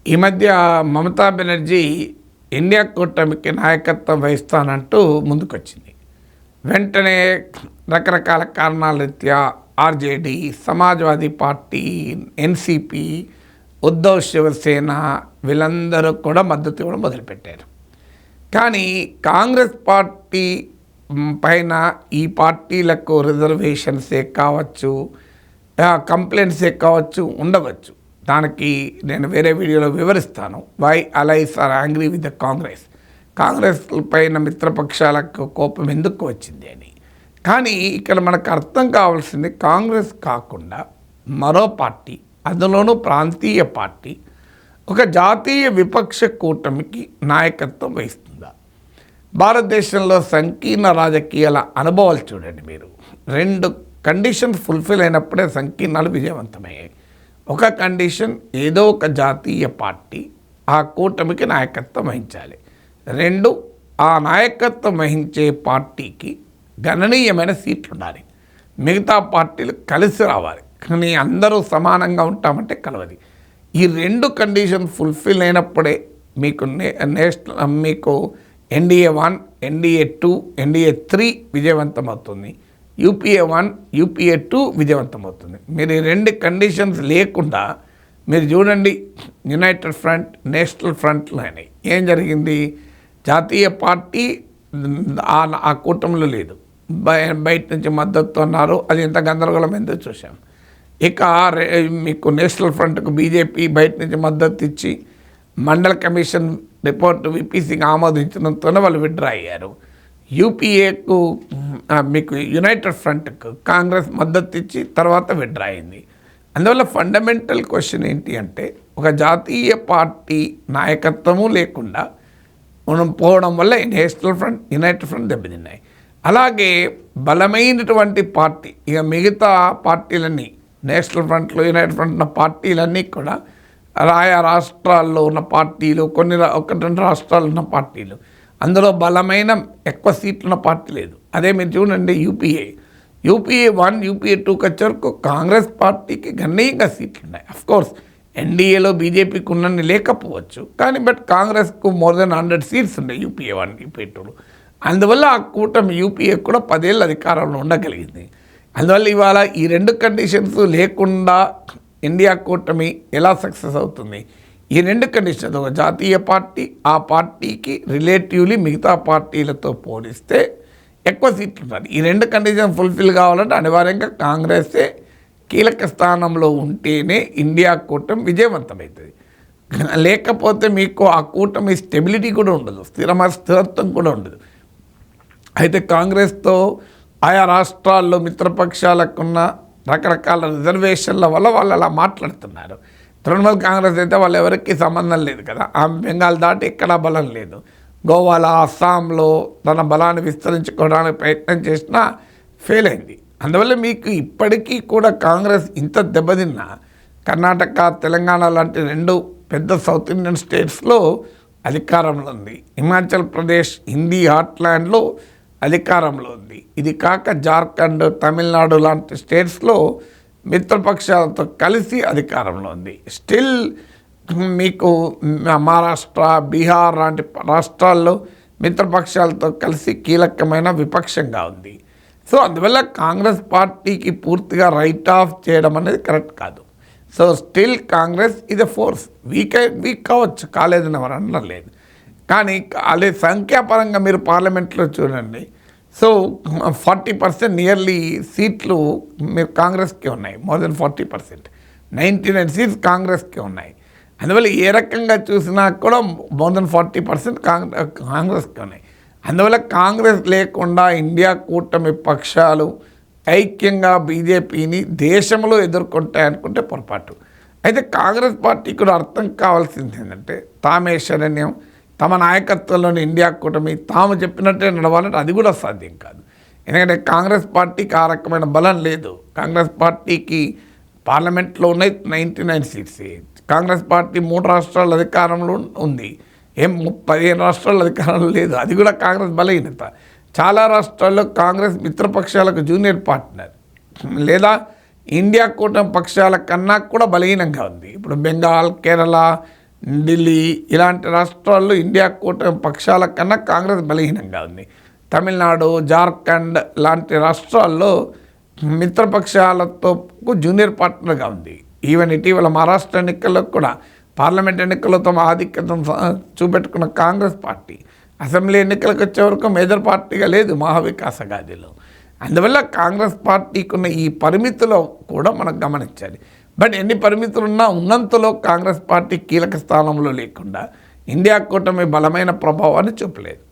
ఈ మధ్య మమతా బెనర్జీ ఇండియా కూటమికి నాయకత్వం వహిస్తానంటూ ముందుకొచ్చింది. వెంటనే రకరకాల కారణాల రీత్యా RJD, Samajwadi party, NCP, Uddhav Shiv Sena వీళ్ళందరూ కూడా మద్దతు ఇవ్వడం మొదలుపెట్టారు. కానీ కాంగ్రెస్ పార్టీ పైన ఈ పార్టీలకు రిజర్వేషన్సే కావచ్చు, కంప్లైంట్సే కావచ్చు, ఉండవచ్చు. దానికి నేను వేరే వీడియోలో వివరిస్తాను. Why allies are angry with the Congress పైన మిత్రపక్షాలకు కోపం ఎందుకు వచ్చింది అని. కానీ ఇక్కడ మనకు అర్థం కావాల్సింది, కాంగ్రెస్ కాకుండా మరో పార్టీ, అందులోనూ ప్రాంతీయ పార్టీ ఒక జాతీయ విపక్ష కూటమికి నాయకత్వం వహిస్తుందా? భారతదేశంలో సంకీర్ణ రాజకీయాల అనుభవాలు చూడండి మీరు. 2 కండిషన్స్ ఫుల్ఫిల్ అయినప్పుడే సంకీర్ణాలు విజయవంతమయ్యాయి. ఒక కండిషన్, ఏదో ఒక జాతీయ పార్టీ ఆ కూటమికి నాయకత్వం వహించాలి. 2, ఆ నాయకత్వం వహించే పార్టీకి గణనీయమైన సీట్లు ఉండాలి. మిగతా పార్టీలు కలిసి రావాలి. కానీ అందరూ సమానంగా ఉంటామంటే కలవది. ఈ 2 కండిషన్ ఫుల్ఫిల్ అయినప్పుడే మీకు ఎన్డీఏ 1, ఎన్డీఏ 2, ఎన్డీఏ 3 విజయవంతం అవుతుంది. యూపీఏ 1, యూపీఏ 2 విజయవంతం అవుతుంది. మీరు ఈ 2 కండిషన్స్ లేకుండా మీరు చూడండి, యునైటెడ్ ఫ్రంట్, నేషనల్ ఫ్రంట్లు అయినాయి. ఏం జరిగింది? జాతీయ పార్టీ ఆ కూటమిలో లేదు, బయట నుంచి మద్దతు అన్నారు. అది ఎంత గందరగోళం ఎందుకు చూసాం. ఇక మీకు నేషనల్ ఫ్రంట్కు బీజేపీ బయట నుంచి మద్దతు ఇచ్చి మండల కమిషన్ రిపోర్టు విపిసిగా ఆమోదించడంతోనే వాళ్ళు విత్డ్రా అయ్యారు. యూపీఏకు మీకు యునైటెడ్ ఫ్రంట్కు కాంగ్రెస్ మద్దతు ఇచ్చి తర్వాత విత్డ్రా అయింది. అందువల్ల ఫండమెంటల్ క్వశ్చన్ ఏంటి అంటే, ఒక జాతీయ పార్టీ నాయకత్వము లేకుండా మనం పోవడం వల్ల నేషనల్ ఫ్రంట్, యునైటెడ్ ఫ్రంట్ దెబ్బతిన్నాయి. అలాగే బలమైనటువంటి పార్టీ, ఇక మిగతా పార్టీలన్నీ నేషనల్ ఫ్రంట్లో, యునైటెడ్ ఫ్రంట్ ఉన్న పార్టీలన్నీ కూడా ఆయా రాష్ట్రాల్లో ఉన్న పార్టీలు, 1-2 రాష్ట్రాల్లో ఉన్న పార్టీలు, అందులో బలమైన ఎక్కువ సీట్లు ఉన్న పార్టీ లేదు. అదే మీరు చూడండి, యూపీఏ 1, యూపీఏ 2 వచ్చేవరకు కాంగ్రెస్ పార్టీకి గణనీయంగా సీట్లు ఉన్నాయి. అఫ్కోర్స్ ఎన్డీఏలో బీజేపీకి ఉన్నన్ని లేకపోవచ్చు, కానీ కాంగ్రెస్కు మోర్ దెన్ 100 సీట్స్ ఉన్నాయి యూపీఏ 1, యూపీఏ 2. అందువల్ల ఆ కూటమి యూపీఏ కూడా 10 ఏళ్ళు అధికారంలో ఉండగలిగింది. అందువల్ల ఇవాళ ఈ 2 కండిషన్స్ లేకుండా ఇండియా కూటమి ఎలా సక్సెస్ అవుతుంది? ఈ 2 కండిషన్స్, ఒక జాతీయ పార్టీ, ఆ పార్టీకి రిలేటివ్లీ మిగతా పార్టీలతో పోలిస్తే ఎక్కువ సీట్లు ఉండాలి. ఈ 2 కండిషన్ ఫుల్ఫిల్ కావాలంటే అనివార్యంగా కాంగ్రెసే కీలక స్థానంలో ఉంటేనే ఇండియా కూటమి విజయవంతమవుతుంది. లేకపోతే మీకు ఆ కూటమి స్టెబిలిటీ కూడా ఉండదు, స్థిరత్వం కూడా ఉండదు. అయితే కాంగ్రెస్తో ఆయా రాష్ట్రాల్లో మిత్రపక్షాలకున్న రకరకాల రిజర్వేషన్ల వల్ల వాళ్ళు అలా మాట్లాడుతున్నారు. తృణమూల్ కాంగ్రెస్ అయితే వాళ్ళు ఎవరికి సంబంధం లేదు కదా, ఆ బెంగాల్ దాటి ఎక్కడా బలం లేదు. గోవాలో, అస్సాంలో తన బలాన్ని విస్తరించుకోవడానికి ప్రయత్నం చేసినా ఫెయిల్ అయింది. అందువల్ల మీకు ఇప్పటికీ కూడా కాంగ్రెస్ ఇంత దెబ్బతిన్నా కర్ణాటక, తెలంగాణ లాంటి 2 పెద్ద సౌత్ ఇండియన్ స్టేట్స్లో అధికారంలో ఉంది. హిమాచల్ ప్రదేశ్ హిందీ హార్ట్లాండ్లో అధికారంలో ఉంది. ఇది కాక జార్ఖండ్, తమిళనాడు లాంటి స్టేట్స్లో మిత్రపక్షాలతో కలిసి అధికారంలో ఉంది. స్టిల్ మీకు మహారాష్ట్ర, బీహార్ లాంటి రాష్ట్రాల్లో మిత్రపక్షాలతో కలిసి కీలకమైన విపక్షంగా ఉంది. సో అందువల్ల కాంగ్రెస్ పార్టీకి పూర్తిగా రైట్ ఆఫ్ చేయడం అనేది కరెక్ట్ కాదు. సో స్టిల్ కాంగ్రెస్ ఇది ఫోర్స్, వీక్ కావచ్చు, కాలేదని ఎవరు అనలేదు. కానీ అదే సంఖ్యాపరంగా మీరు పార్లమెంట్లో చూడండి. సో 40% నియర్లీ సీట్లు మీరు కాంగ్రెస్కే ఉన్నాయి. మోర్ దెన్ 40%, 99 సీట్స్ కాంగ్రెస్కే ఉన్నాయి. అందువల్ల ఏ రకంగా చూసినా కూడా మోర్ దెన్ 40% కాంగ్రెస్కే ఉన్నాయి. అందువల్ల కాంగ్రెస్ లేకుండా ఇండియా కూటమి పక్షాలు ఐక్యంగా బీజేపీని దేశంలో ఎదుర్కొంటాయనుకుంటే పొరపాటు. అయితే కాంగ్రెస్ పార్టీ కూడా అర్థం కావాల్సింది ఏంటంటే, తామే శరణ్యం, తమ నాయకత్వంలోని ఇండియా కూటమి తాము చెప్పినట్టే నడవాలంటే అది కూడా సాధ్యం కాదు. ఎందుకంటే కాంగ్రెస్ పార్టీకి ఆ రకమైన బలం లేదు. కాంగ్రెస్ పార్టీకి పార్లమెంట్లో ఉన్నాయి 99 సీట్స్. కాంగ్రెస్ పార్టీ 3 రాష్ట్రాల అధికారంలో ఉంది, 15 రాష్ట్రాల అధికారంలో లేదు. అది కూడా కాంగ్రెస్ బలహీనత. చాలా రాష్ట్రాల్లో కాంగ్రెస్ మిత్రపక్షాలకు జూనియర్ పార్ట్నర్, లేదా ఇండియా కూటమి పక్షాల కన్నా కూడా బలహీనంగా ఉంది. ఇప్పుడు బెంగాల్, కేరళ, ఢిల్లీ ఇలాంటి రాష్ట్రాల్లో ఇండియా కూటమి పక్షాల కన్నా కాంగ్రెస్ బలహీనంగా ఉంది. తమిళనాడు, జార్ఖండ్ లాంటి రాష్ట్రాల్లో మిత్రపక్షాలతో జూనియర్ పార్ట్నర్గా ఉంది. ఈవెన్ ఇటీవల మహారాష్ట్ర ఎన్నికల్లో కూడా పార్లమెంట్ ఎన్నికల్లో తమ ఆధిక్యతను చూపెట్టుకున్న కాంగ్రెస్ పార్టీ అసెంబ్లీ ఎన్నికలకు వచ్చే వరకు మేజర్ పార్టీగా లేదు మహావికాస్ అఘాడీలో. అందువల్ల కాంగ్రెస్ పార్టీకున్న ఈ పరిమితిలో కూడా మనం గమనించాలి. బట్ ఎన్ని పరిమితులున్నా ఉన్నంతలో కాంగ్రెస్ పార్టీ కీలక స్థానంలో లేకుండా ఇండియా కూటమి బలమైన ప్రభావాన్ని చూపలేదు.